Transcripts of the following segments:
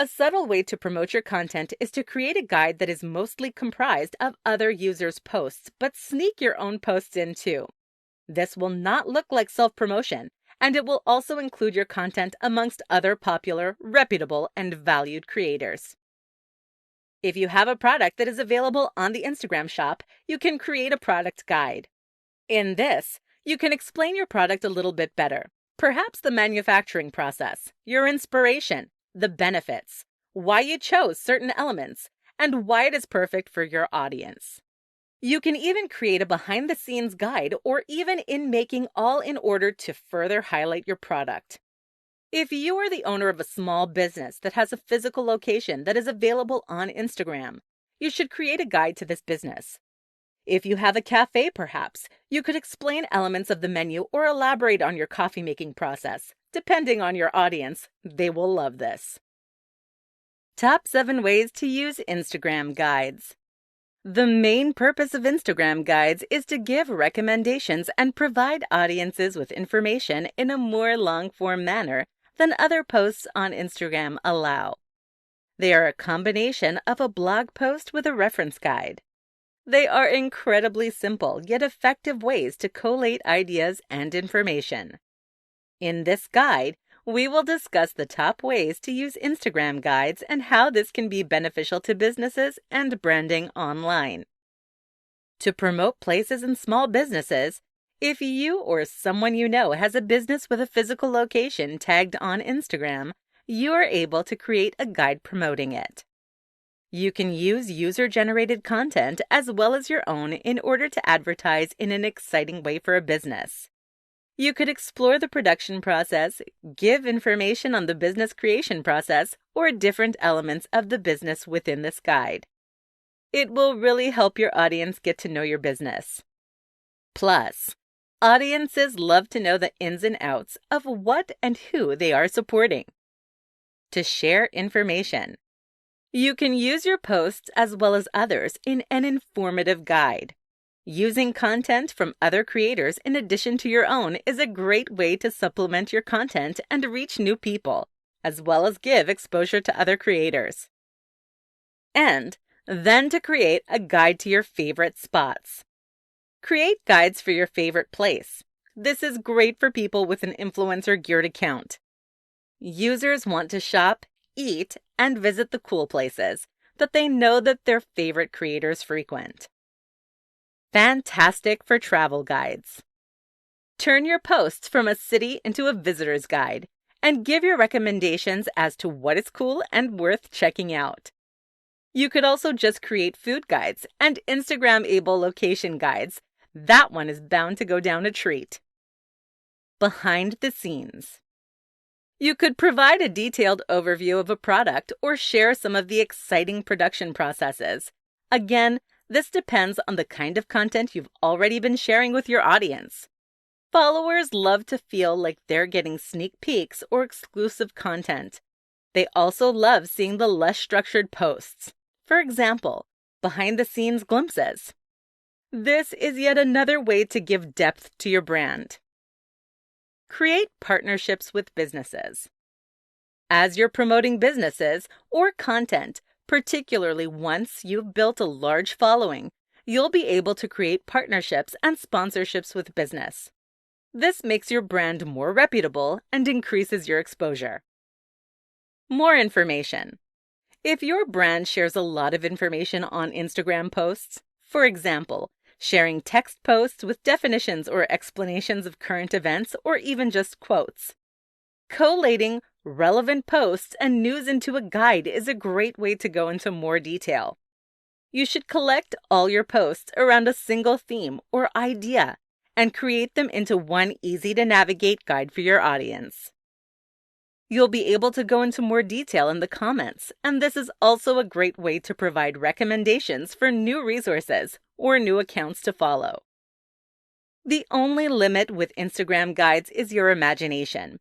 A subtle way to promote your content is to create a guide that is mostly comprised of other users' posts, but sneak your own posts in too. This will not look like self-promotion, and it will also include your content amongst other popular, reputable, and valued creators. If you have a product that is available on the Instagram shop, you can create a product guide. In this, you can explain your product a little bit better. Perhaps the manufacturing process, your inspiration, the benefits, why you chose certain elements, and why it is perfect for your audience. You can even create a behind-the-scenes guide or even in making, all in order to further highlight your product. If you are the owner of a small business that has a physical location that is available on Instagram, you should create a guide to this business. If you have a cafe, perhaps, you could explain elements of the menu or elaborate on your coffee making process. Depending on your audience, they will love this. Top 7 ways to use Instagram guides. The main purpose of Instagram guides is to give recommendations and provide audiences with information in a more long-form manner than other posts on Instagram allow. They are a combination of a blog post with a reference guide. They are incredibly simple yet effective ways to collate ideas and information. In this guide, we will discuss the top ways to use Instagram guides and how this can be beneficial to businesses and branding online. To promote places and small businesses, if you or someone you know has a business with a physical location tagged on Instagram, you are able to create a guide promoting it. You can use user-generated content as well as your own in order to advertise in an exciting way for a business. You could explore the production process, give information on the business creation process, or different elements of the business within this guide. It will really help your audience get to know your business. Plus, audiences love to know the ins and outs of what and who they are supporting. To share information. You can use your posts as well as others in an informative guide. Using content from other creators in addition to your own is a great way to supplement your content and reach new people, as well as give exposure to other creators. And then to create a guide to your favorite spots. Create guides for your favorite place. This is great for people with an influencer-geared account. Users want to shop, eat, and visit the cool places that they know that their favorite creators frequent. Fantastic for travel guides. Turn your posts from a city into a visitor's guide and give your recommendations as to what is cool and worth checking out. You could also just create food guides and Instagram-able location guides. That one is bound to go down a treat. Behind the scenes. You could provide a detailed overview of a product or share some of the exciting production processes. Again, this depends on the kind of content you've already been sharing with your audience. Followers love to feel like they're getting sneak peeks or exclusive content. They also love seeing the less structured posts. For example, behind-the-scenes glimpses. This is yet another way to give depth to your brand. Create partnerships with businesses. As you're promoting businesses or content, particularly once you've built a large following, you'll be able to create partnerships and sponsorships with business. This makes your brand more reputable and increases your exposure. More information. If your brand shares a lot of information on Instagram posts, for example, sharing text posts with definitions or explanations of current events or even just quotes, collating relevant posts and news into a guide is a great way to go into more detail. You should collect all your posts around a single theme or idea and create them into one easy-to-navigate guide for your audience. You'll be able to go into more detail in the comments, and this is also a great way to provide recommendations for new resources or new accounts to follow. The only limit with Instagram guides is your imagination.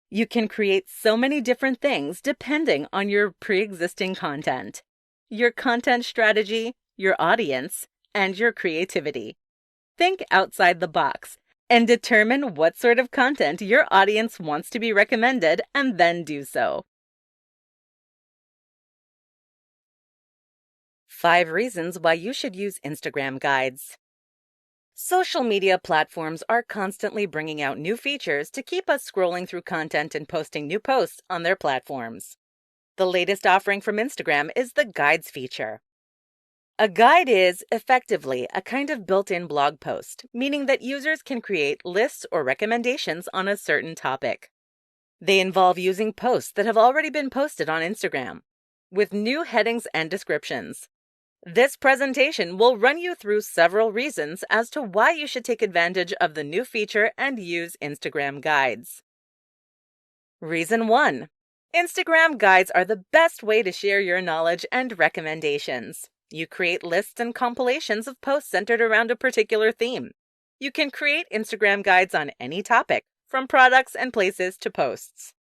You can create so many different things depending on your pre-existing content, your content strategy, your audience, and your creativity. Think outside the box and determine what sort of content your audience wants to be recommended and then do so. 5 reasons why you should use Instagram guides. Social media platforms are constantly bringing out new features to keep us scrolling through content and posting new posts on their platforms. The latest offering from Instagram is the Guides feature. A guide is, effectively, a kind of built-in blog post, meaning that users can create lists or recommendations on a certain topic. They involve using posts that have already been posted on Instagram, with new headings and descriptions. This presentation will run you through several reasons as to why you should take advantage of the new feature and use Instagram guides. Reason 1. Instagram guides are the best way to share your knowledge and recommendations. You create lists and compilations of posts centered around a particular theme. You can create Instagram guides on any topic, from products and places to posts.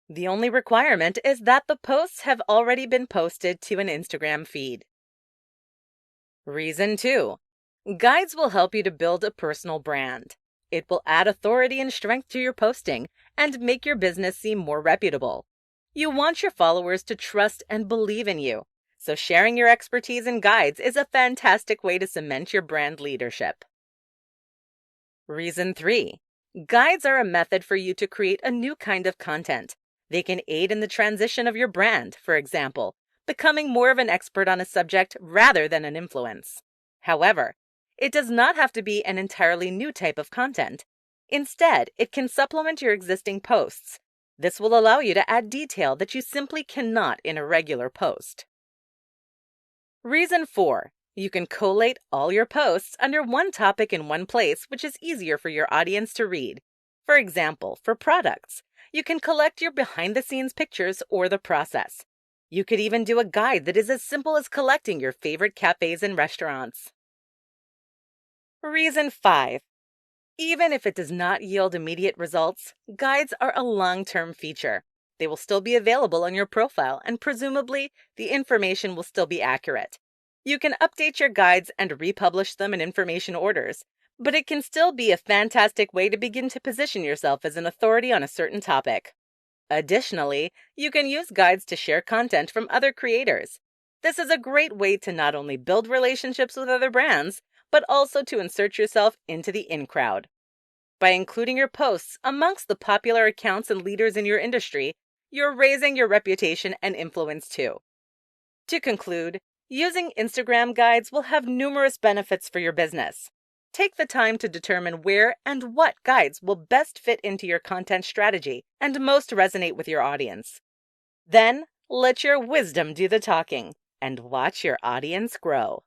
The only requirement is that the posts have already been posted to an Instagram feed. Reason 2. Guides will help you to build a personal brand. It will add authority and strength to your posting and make your business seem more reputable. You want your followers to trust and believe in you, so sharing your expertise in guides is a fantastic way to cement your brand leadership. Reason 3. Guides are a method for you to create a new kind of content. They can aid in the transition of your brand, for example, becoming more of an expert on a subject rather than an influence. However, it does not have to be an entirely new type of content. Instead, it can supplement your existing posts. This will allow you to add detail that you simply cannot in a regular post. Reason 4. You can collate all your posts under one topic in one place, which is easier for your audience to read. For example, for products, you can collect your behind-the-scenes pictures or the process. You could even do a guide that is as simple as collecting your favorite cafes and restaurants. Reason 5. Even if it does not yield immediate results, guides are a long-term feature. They will still be available on your profile, and presumably, the information will still be accurate. You can update your guides and republish them in information orders, but it can still be a fantastic way to begin to position yourself as an authority on a certain topic. Additionally, you can use guides to share content from other creators. This is a great way to not only build relationships with other brands, but also to insert yourself into the in crowd. By including your posts amongst the popular accounts and leaders in your industry, you're raising your reputation and influence too. To conclude, using Instagram guides will have numerous benefits for your business. Take the time to determine where and what guides will best fit into your content strategy and most resonate with your audience. Then, let your wisdom do the talking and watch your audience grow.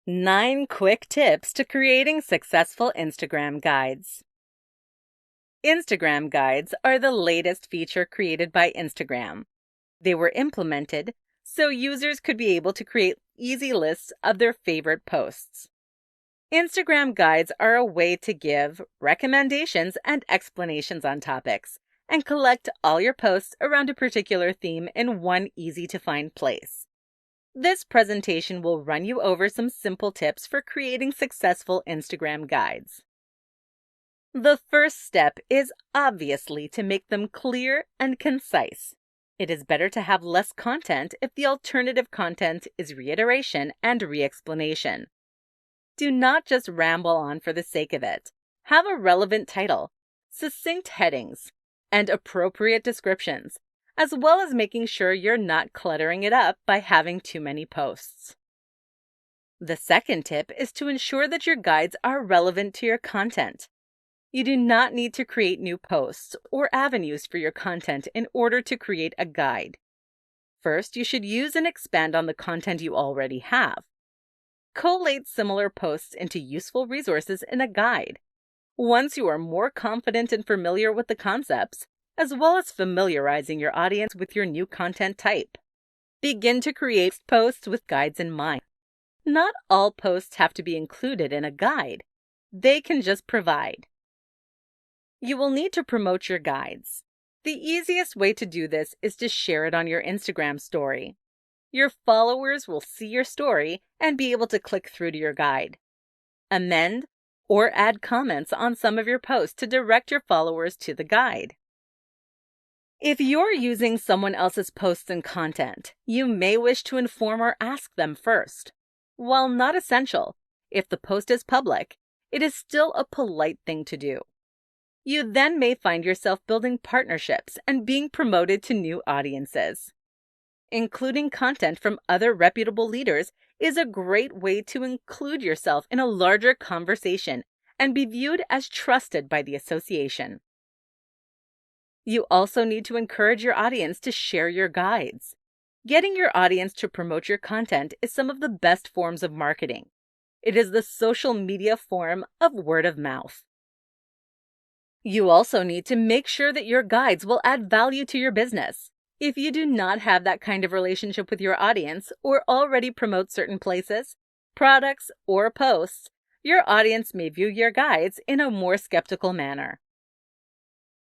9 quick tips to creating successful Instagram guides. Instagram guides are the latest feature created by Instagram. They were implemented so users could be able to create easy lists of their favorite posts. Instagram guides are a way to give recommendations and explanations on topics and collect all your posts around a particular theme in one easy-to-find place. This presentation will run you over some simple tips for creating successful Instagram guides. The first step is obviously to make them clear and concise. It is better to have less content if the alternative content is reiteration and re-explanation. Do not just ramble on for the sake of it. Have a relevant title, succinct headings, and appropriate descriptions, as well as making sure you're not cluttering it up by having too many posts. The second tip is to ensure that your guides are relevant to your content. You do not need to create new posts or avenues for your content in order to create a guide. First, you should use and expand on the content you already have. Collate similar posts into useful resources in a guide. Once you are more confident and familiar with the concepts, as well as familiarizing your audience with your new content type, begin to create posts with guides in mind. Not all posts have to be included in a guide. They can just provide. You will need to promote your guides. The easiest way to do this is to share it on your Instagram story. Your followers will see your story and be able to click through to your guide. Amend or add comments on some of your posts to direct your followers to the guide. If you're using someone else's posts and content, you may wish to inform or ask them first. While not essential, if the post is public, it is still a polite thing to do. You then may find yourself building partnerships and being promoted to new audiences. Including content from other reputable leaders is a great way to include yourself in a larger conversation and be viewed as trusted by the association. You also need to encourage your audience to share your guides. Getting your audience to promote your content is some of the best forms of marketing. It is the social media form of word of mouth. You also need to make sure that your guides will add value to your business. If you do not have that kind of relationship with your audience or already promote certain places, products, or posts, your audience may view your guides in a more skeptical manner.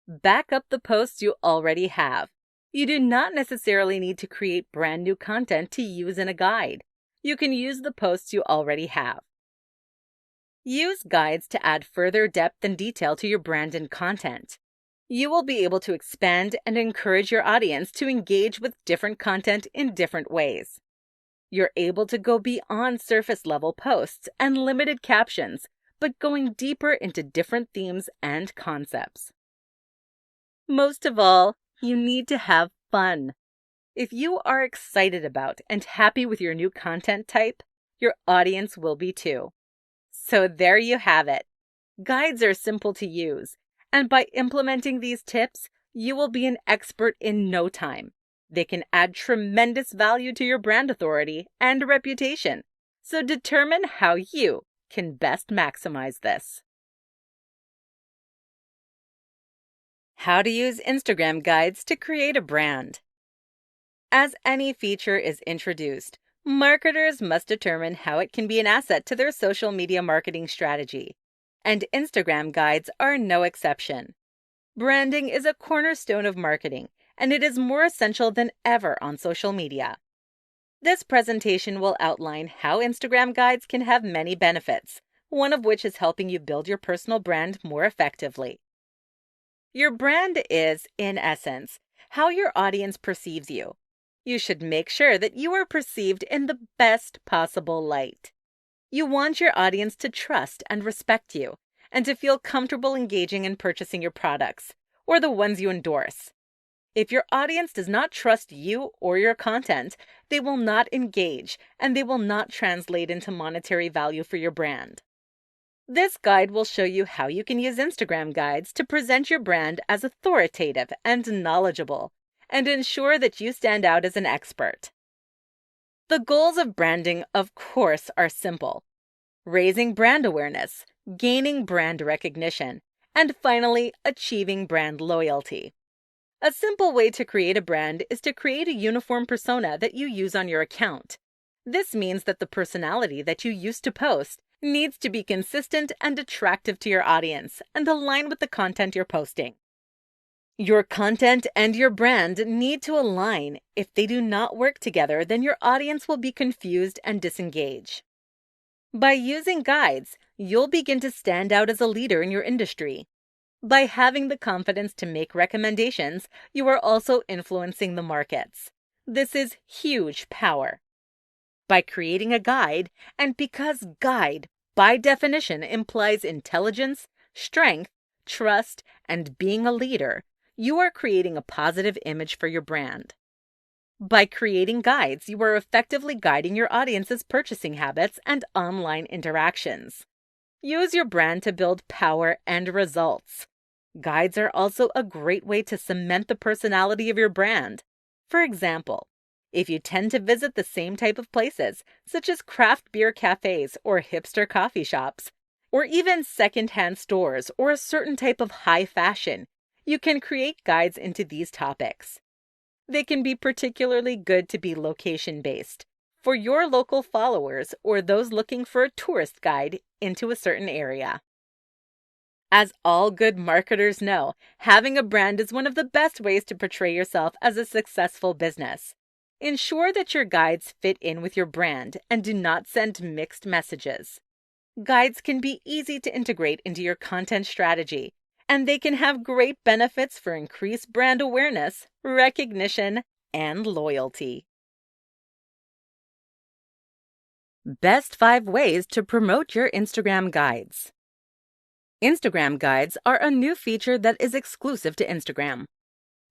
Back up the posts you already have. You do not necessarily need to create brand new content to use in a guide. You can use the posts you already have. Use guides to add further depth and detail to your brand and content. You will be able to expand and encourage your audience to engage with different content in different ways. You're able to go beyond surface-level posts and limited captions, but going deeper into different themes and concepts. Most of all, you need to have fun. If you are excited about and happy with your new content type, your audience will be too. So there you have it. Guides are simple to use, and by implementing these tips, you will be an expert in no time. They can add tremendous value to your brand authority and reputation, so determine how you can best maximize this. How to use Instagram guides to create a brand. As any feature is introduced, marketers must determine how it can be an asset to their social media marketing strategy, and Instagram guides are no exception. Branding is a cornerstone of marketing, and it is more essential than ever on social media. This presentation will outline how Instagram guides can have many benefits, one of which is helping you build your personal brand more effectively. Your brand is, in essence, how your audience perceives you. You should make sure that you are perceived in the best possible light. You want your audience to trust and respect you, and to feel comfortable engaging and purchasing your products, or the ones you endorse. If your audience does not trust you or your content, they will not engage, and they will not translate into monetary value for your brand. This guide will show you how you can use Instagram guides to present your brand as authoritative and knowledgeable, and ensure that you stand out as an expert. The goals of branding, of course, are simple: raising brand awareness, gaining brand recognition, and finally, achieving brand loyalty. A simple way to create a brand is to create a uniform persona that you use on your account. This means that the personality that you used to post needs to be consistent and attractive to your audience and align with the content you're posting. Your content and your brand need to align. If they do not work together, then your audience will be confused and disengage. By using guides, you'll begin to stand out as a leader in your industry. By having the confidence to make recommendations, you are also influencing the markets. This is huge power. By creating a guide, and because guide, by definition, implies intelligence, strength, trust, and being a leader, you are creating a positive image for your brand. By creating guides, you are effectively guiding your audience's purchasing habits and online interactions. Use your brand to build power and results. Guides are also a great way to cement the personality of your brand. For example, if you tend to visit the same type of places, such as craft beer cafes or hipster coffee shops, or even secondhand stores or a certain type of high fashion, you can create guides into these topics. They can be particularly good to be location-based, for your local followers or those looking for a tourist guide into a certain area. As all good marketers know, having a brand is one of the best ways to portray yourself as a successful business. Ensure that your guides fit in with your brand and do not send mixed messages. Guides can be easy to integrate into your content strategy, and they can have great benefits for increased brand awareness, recognition, and loyalty. Best 5 ways to promote your Instagram guides. Instagram guides are a new feature that is exclusive to Instagram.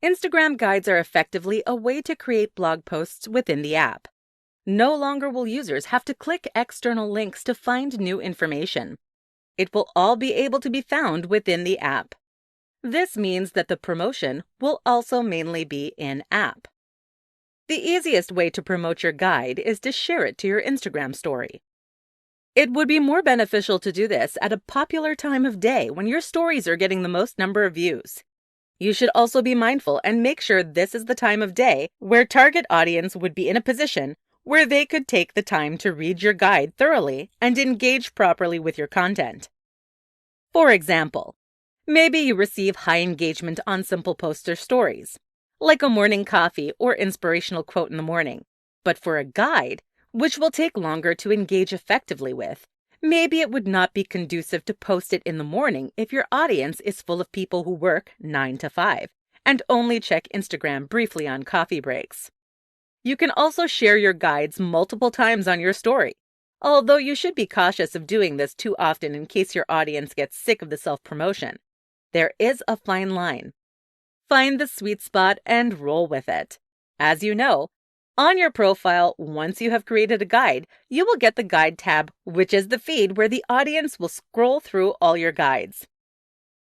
Instagram guides are effectively a way to create blog posts within the app. No longer will users have to click external links to find new information. It will all be able to be found within the app. This means that the promotion will also mainly be in-app. The easiest way to promote your guide is to share it to your Instagram story. It would be more beneficial to do this at a popular time of day when your stories are getting the most number of views. You should also be mindful and make sure this is the time of day where target audience would be in a position where they could take the time to read your guide thoroughly and engage properly with your content. For example, maybe you receive high engagement on simple posts or stories, like a morning coffee or inspirational quote in the morning. But for a guide, which will take longer to engage effectively with, maybe it would not be conducive to post it in the morning if your audience is full of people who work 9 to 5 and only check Instagram briefly on coffee breaks. You can also share your guides multiple times on your story, although you should be cautious of doing this too often in case your audience gets sick of the self-promotion. There is a fine line. Find the sweet spot and roll with it. As you know, on your profile, once you have created a guide, you will get the Guide tab, which is the feed where the audience will scroll through all your guides.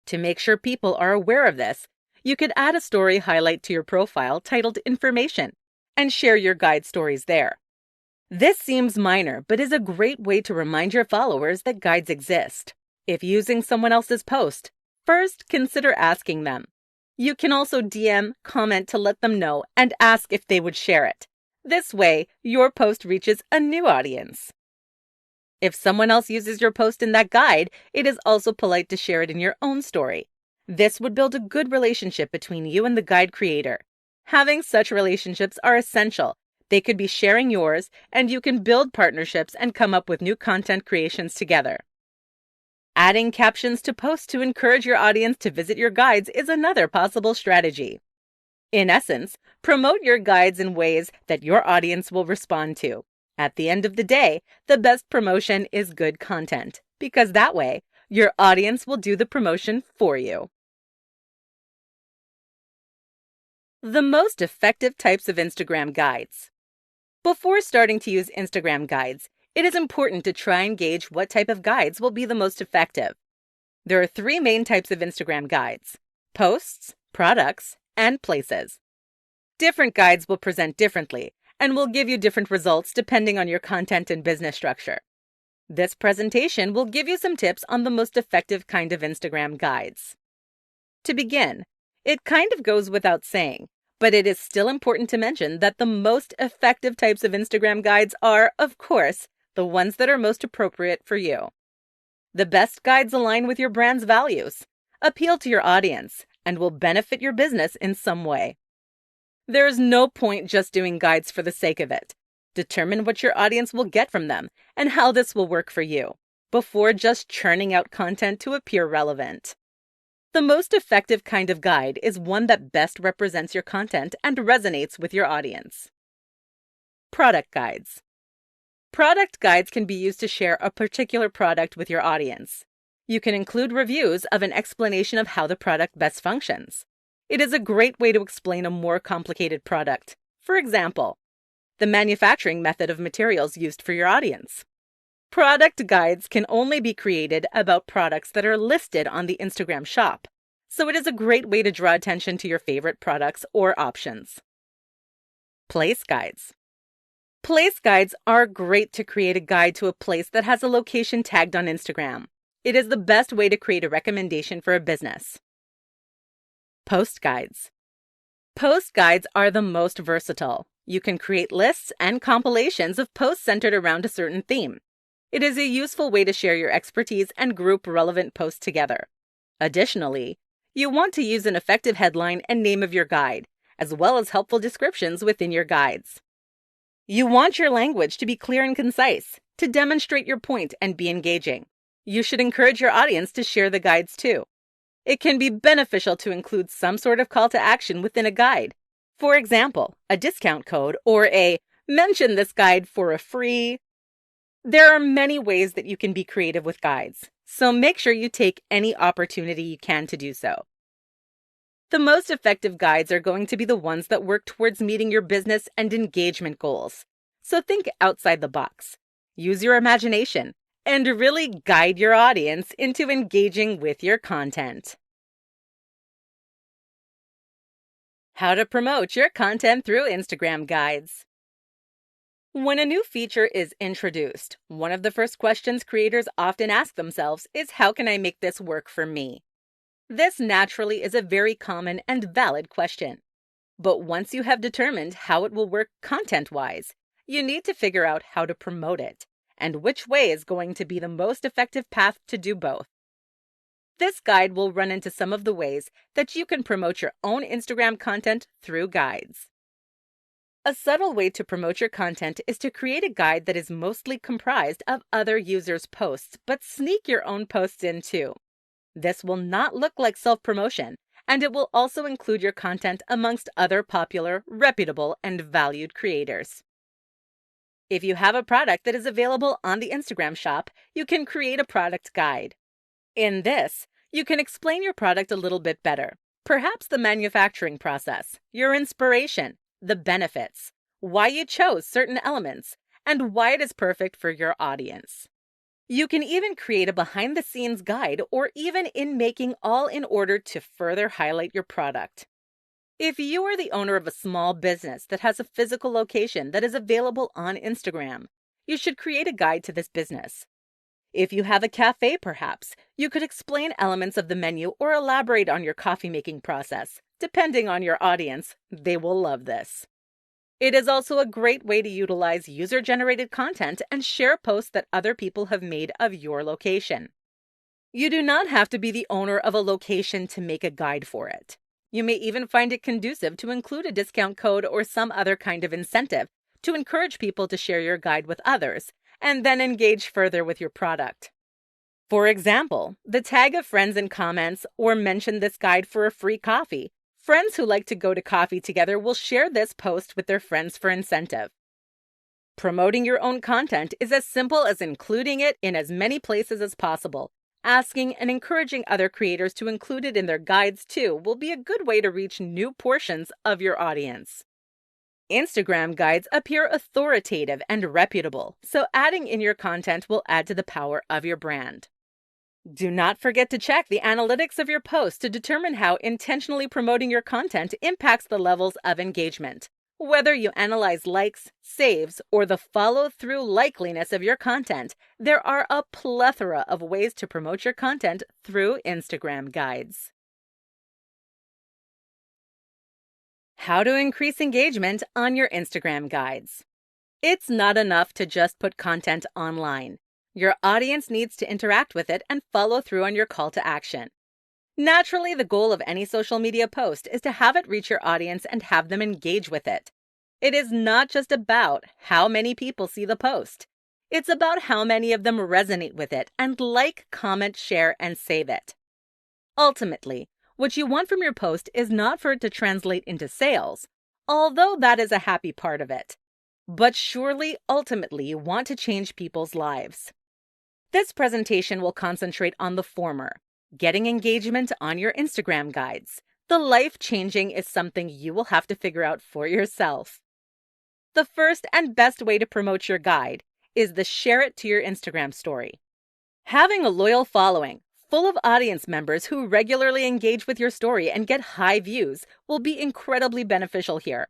To make sure people are aware of this, you could add a story highlight to your profile titled Information and share your guide stories there. This seems minor, but is a great way to remind your followers that guides exist. If using someone else's post, first consider asking them. You can also DM, comment to let them know, and ask if they would share it. This way, your post reaches a new audience. If someone else uses your post in that guide, it is also polite to share it in your own story. This would build a good relationship between you and the guide creator. Having such relationships are essential. They could be sharing yours, and you can build partnerships and come up with new content creations together. Adding captions to posts to encourage your audience to visit your guides is another possible strategy. In essence, promote your guides in ways that your audience will respond to. At the end of the day, the best promotion is good content, because that way, your audience will do the promotion for you. The most effective types of Instagram guides. Before starting to use Instagram guides, it is important to try and gauge what type of guides will be the most effective. There are 3 main types of Instagram guides: posts, products, and places. Different guides will present differently and will give you different results depending on your content and business structure. This presentation will give you some tips on the most effective kind of Instagram guides. To begin, it kind of goes without saying, but it is still important to mention that the most effective types of Instagram guides are, of course, the ones that are most appropriate for you. The best guides align with your brand's values, appeal to your audience, and will benefit your business in some way. There is no point just doing guides for the sake of it. Determine what your audience will get from them and how this will work for you, before just churning out content to appear relevant. The most effective kind of guide is one that best represents your content and resonates with your audience. Product guides. Product guides can be used to share a particular product with your audience. You can include reviews of an explanation of how the product best functions. It is a great way to explain a more complicated product. For example, the manufacturing method of materials used for your audience. Product guides can only be created about products that are listed on the Instagram shop, so it is a great way to draw attention to your favorite products or options. Place guides. Place guides are great to create a guide to a place that has a location tagged on Instagram. It is the best way to create a recommendation for a business. Post guides. Post guides are the most versatile. You can create lists and compilations of posts centered around a certain theme. It is a useful way to share your expertise and group relevant posts together. Additionally, you want to use an effective headline and name of your guide, as well as helpful descriptions within your guides. You want your language to be clear and concise, to demonstrate your point and be engaging. You should encourage your audience to share the guides too. It can be beneficial to include some sort of call to action within a guide. For example, a discount code or a mention this guide for a free. There are many ways that you can be creative with guides, so make sure you take any opportunity you can to do so. The most effective guides are going to be the ones that work towards meeting your business and engagement goals. So think outside the box. Use your imagination and really guide your audience into engaging with your content. How to promote your content through Instagram guides. When a new feature is introduced, one of the first questions creators often ask themselves is, how can I make this work for me? This naturally is a very common and valid question. But once you have determined how it will work content-wise, you need to figure out how to promote it, and which way is going to be the most effective path to do both. This guide will run into some of the ways that you can promote your own Instagram content through guides. A subtle way to promote your content is to create a guide that is mostly comprised of other users' posts, but sneak your own posts in too. This will not look like self-promotion, and it will also include your content amongst other popular, reputable, and valued creators. If you have a product that is available on the Instagram shop, you can create a product guide. In this, you can explain your product a little bit better, perhaps the manufacturing process, your inspiration, the benefits, why you chose certain elements, and why it is perfect for your audience. You can even create a behind-the-scenes guide or even in making, all in order to further highlight your product. If you are the owner of a small business that has a physical location that is available on Instagram, you should create a guide to this business. If you have a cafe, perhaps, you could explain elements of the menu or elaborate on your coffee-making process. Depending on your audience, they will love this. It is also a great way to utilize user-generated content and share posts that other people have made of your location. You do not have to be the owner of a location to make a guide for it. You may even find it conducive to include a discount code or some other kind of incentive to encourage people to share your guide with others and then engage further with your product. For example, the tag of friends in comments or mention this guide for a free coffee. Friends who like to go to coffee together will share this post with their friends for incentive. Promoting your own content is as simple as including it in as many places as possible. Asking and encouraging other creators to include it in their guides too will be a good way to reach new portions of your audience. Instagram guides appear authoritative and reputable, so adding in your content will add to the power of your brand. Do not forget to check the analytics of your post to determine how intentionally promoting your content impacts the levels of engagement. Whether you analyze likes, saves, or the follow-through likeliness of your content, there are a plethora of ways to promote your content through Instagram guides. How to increase engagement on your Instagram guides. It's not enough to just put content online. Your audience needs to interact with it and follow through on your call to action. Naturally, the goal of any social media post is to have it reach your audience and have them engage with it. It is not just about how many people see the post. It's about how many of them resonate with it and like, comment, share, and save it. Ultimately, what you want from your post is not for it to translate into sales, although that is a happy part of it. But surely, ultimately, you want to change people's lives. This presentation will concentrate on the former, getting engagement on your Instagram guides. The life-changing is something you will have to figure out for yourself. The first and best way to promote your guide is the share it to your Instagram story. Having a loyal following, full of audience members who regularly engage with your story and get high views, will be incredibly beneficial here.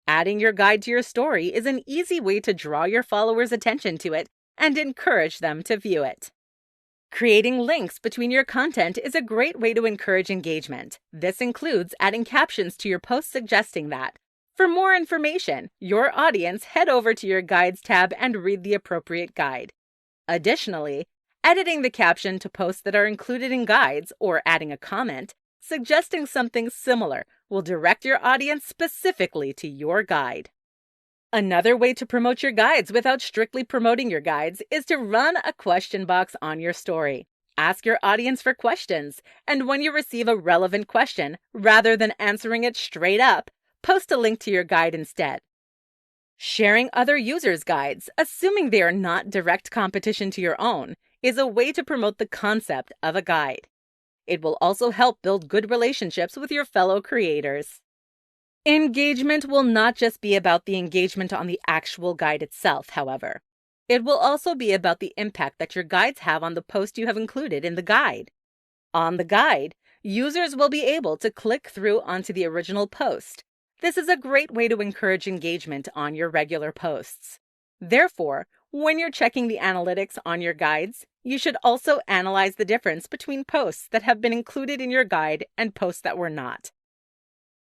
Adding your guide to your story is an easy way to draw your followers' attention to it and encourage them to view it. Creating links between your content is a great way to encourage engagement. This includes adding captions to your post suggesting that. For more information, your audience head over to your Guides tab and read the appropriate guide. Additionally, editing the caption to posts that are included in guides or adding a comment suggesting something similar will direct your audience specifically to your guide. Another way to promote your guides without strictly promoting your guides is to run a question box on your story. Ask your audience for questions, and when you receive a relevant question, rather than answering it straight up, post a link to your guide instead. Sharing other users' guides, assuming they are not direct competition to your own, is a way to promote the concept of a guide. It will also help build good relationships with your fellow creators. Engagement will not just be about the engagement on the actual guide itself, however. It will also be about the impact that your guides have on the post you have included in the guide. On the guide, users will be able to click through onto the original post. This is a great way to encourage engagement on your regular posts. Therefore, when you're checking the analytics on your guides, you should also analyze the difference between posts that have been included in your guide and posts that were not.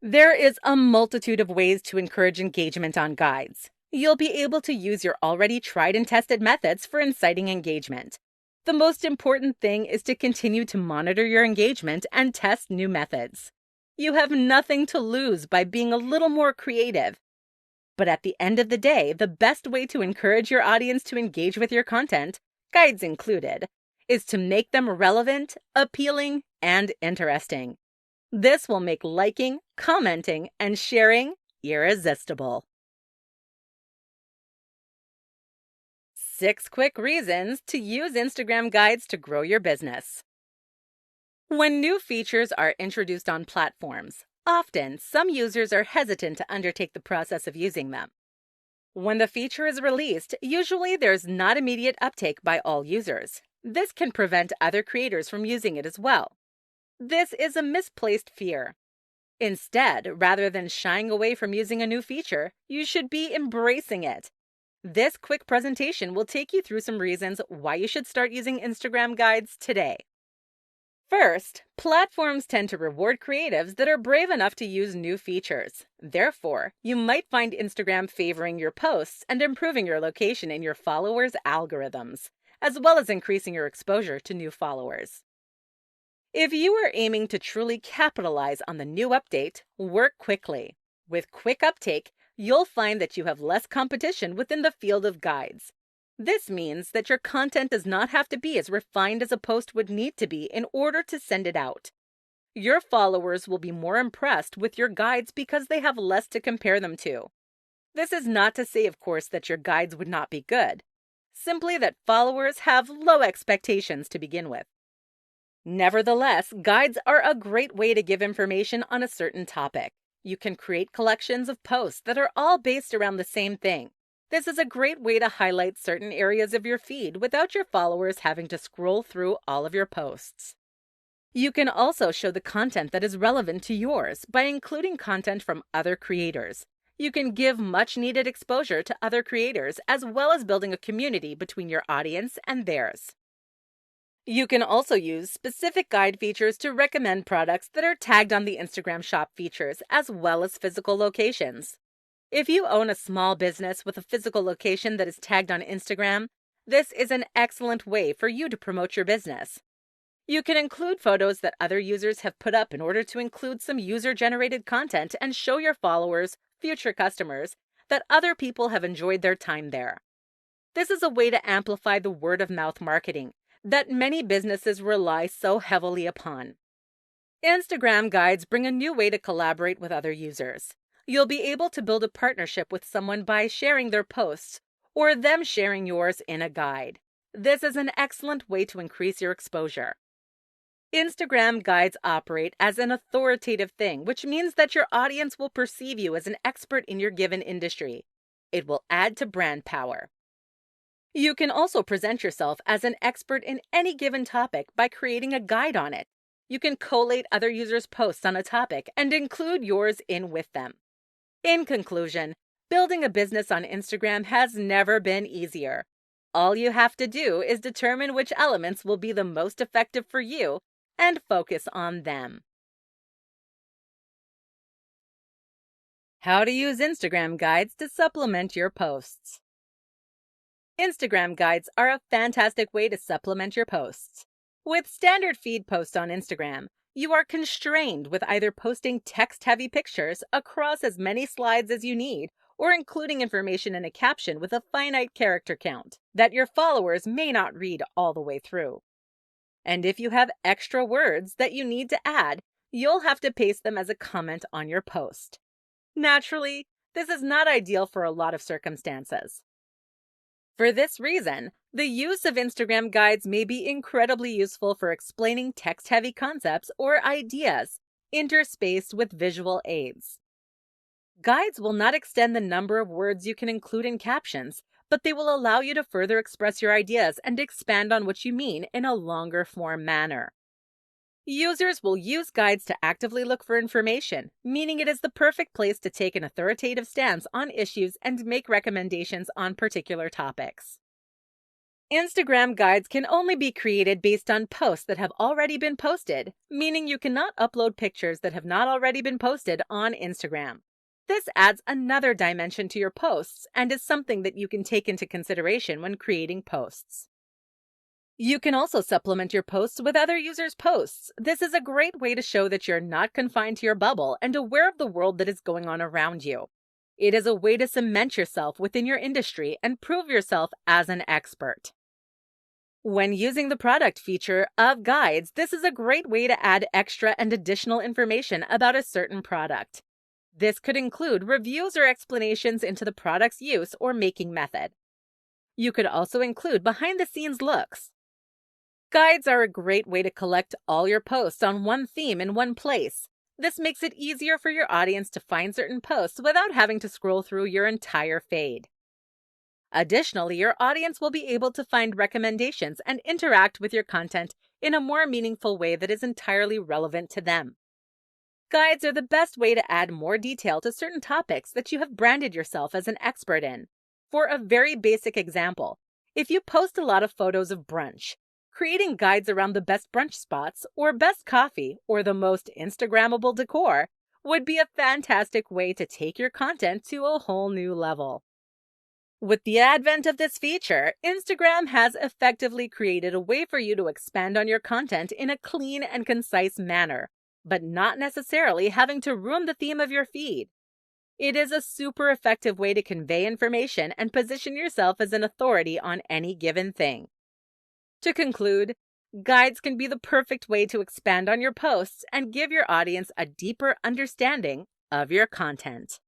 There is a multitude of ways to encourage engagement on guides. You'll be able to use your already tried and tested methods for inciting engagement. The most important thing is to continue to monitor your engagement and test new methods. You have nothing to lose by being a little more creative. But at the end of the day, the best way to encourage your audience to engage with your content, guides included, is to make them relevant, appealing, and interesting. This will make liking, commenting, and sharing irresistible. 6 quick reasons to use Instagram guides to grow your business. When new features are introduced on platforms, often some users are hesitant to undertake the process of using them. When the feature is released, usually there's not immediate uptake by all users. This can prevent other creators from using it as well. This is a misplaced fear. Instead, rather than shying away from using a new feature, you should be embracing it. This quick presentation will take you through some reasons why you should start using Instagram guides today. First, platforms tend to reward creatives that are brave enough to use new features. Therefore, you might find Instagram favoring your posts and improving your location in your followers' algorithms, as well as increasing your exposure to new followers. If you are aiming to truly capitalize on the new update, work quickly. With quick uptake, you'll find that you have less competition within the field of guides. This means that your content does not have to be as refined as a post would need to be in order to send it out. Your followers will be more impressed with your guides because they have less to compare them to. This is not to say, of course, that your guides would not be good. Simply that followers have low expectations to begin with. Nevertheless, guides are a great way to give information on a certain topic. You can create collections of posts that are all based around the same thing. This is a great way to highlight certain areas of your feed without your followers having to scroll through all of your posts. You can also show the content that is relevant to yours by including content from other creators. You can give much needed exposure to other creators as well as building a community between your audience and theirs. You can also use specific guide features to recommend products that are tagged on the Instagram shop features as well as physical locations. If you own a small business with a physical location that is tagged on Instagram, this is an excellent way for you to promote your business. You can include photos that other users have put up in order to include some user-generated content and show your followers, future customers, that other people have enjoyed their time there. This is a way to amplify the word-of-mouth marketing that many businesses rely so heavily upon. Instagram guides bring a new way to collaborate with other users. You'll be able to build a partnership with someone by sharing their posts or them sharing yours in a guide. This is an excellent way to increase your exposure. Instagram guides operate as an authoritative thing, which means that your audience will perceive you as an expert in your given industry. It will add to brand power. You can also present yourself as an expert in any given topic by creating a guide on it. You can collate other users' posts on a topic and include yours in with them. In conclusion, building a business on Instagram has never been easier. All you have to do is determine which elements will be the most effective for you and focus on them. How to use Instagram guides to supplement your posts. Instagram guides are a fantastic way to supplement your posts. With standard feed posts on Instagram, you are constrained with either posting text-heavy pictures across as many slides as you need or including information in a caption with a finite character count that your followers may not read all the way through. And if you have extra words that you need to add, you'll have to paste them as a comment on your post. Naturally, this is not ideal for a lot of circumstances. For this reason, the use of Instagram guides may be incredibly useful for explaining text-heavy concepts or ideas, interspaced with visual aids. Guides will not extend the number of words you can include in captions, but they will allow you to further express your ideas and expand on what you mean in a longer form manner. Users will use guides to actively look for information, meaning it is the perfect place to take an authoritative stance on issues and make recommendations on particular topics. Instagram guides can only be created based on posts that have already been posted, meaning you cannot upload pictures that have not already been posted on Instagram. This adds another dimension to your posts and is something that you can take into consideration when creating posts. You can also supplement your posts with other users' posts. This is a great way to show that you're not confined to your bubble and aware of the world that is going on around you. It is a way to cement yourself within your industry and prove yourself as an expert. When using the product feature of guides, this is a great way to add extra and additional information about a certain product. This could include reviews or explanations into the product's use or making method. You could also include behind-the-scenes looks. Guides are a great way to collect all your posts on one theme in one place. This makes it easier for your audience to find certain posts without having to scroll through your entire feed. Additionally, your audience will be able to find recommendations and interact with your content in a more meaningful way that is entirely relevant to them. Guides are the best way to add more detail to certain topics that you have branded yourself as an expert in. For a very basic example, if you post a lot of photos of brunch, creating guides around the best brunch spots or best coffee or the most Instagrammable decor would be a fantastic way to take your content to a whole new level. With the advent of this feature, Instagram has effectively created a way for you to expand on your content in a clean and concise manner, but not necessarily having to ruin the theme of your feed. It is a super effective way to convey information and position yourself as an authority on any given thing. To conclude, guides can be the perfect way to expand on your posts and give your audience a deeper understanding of your content.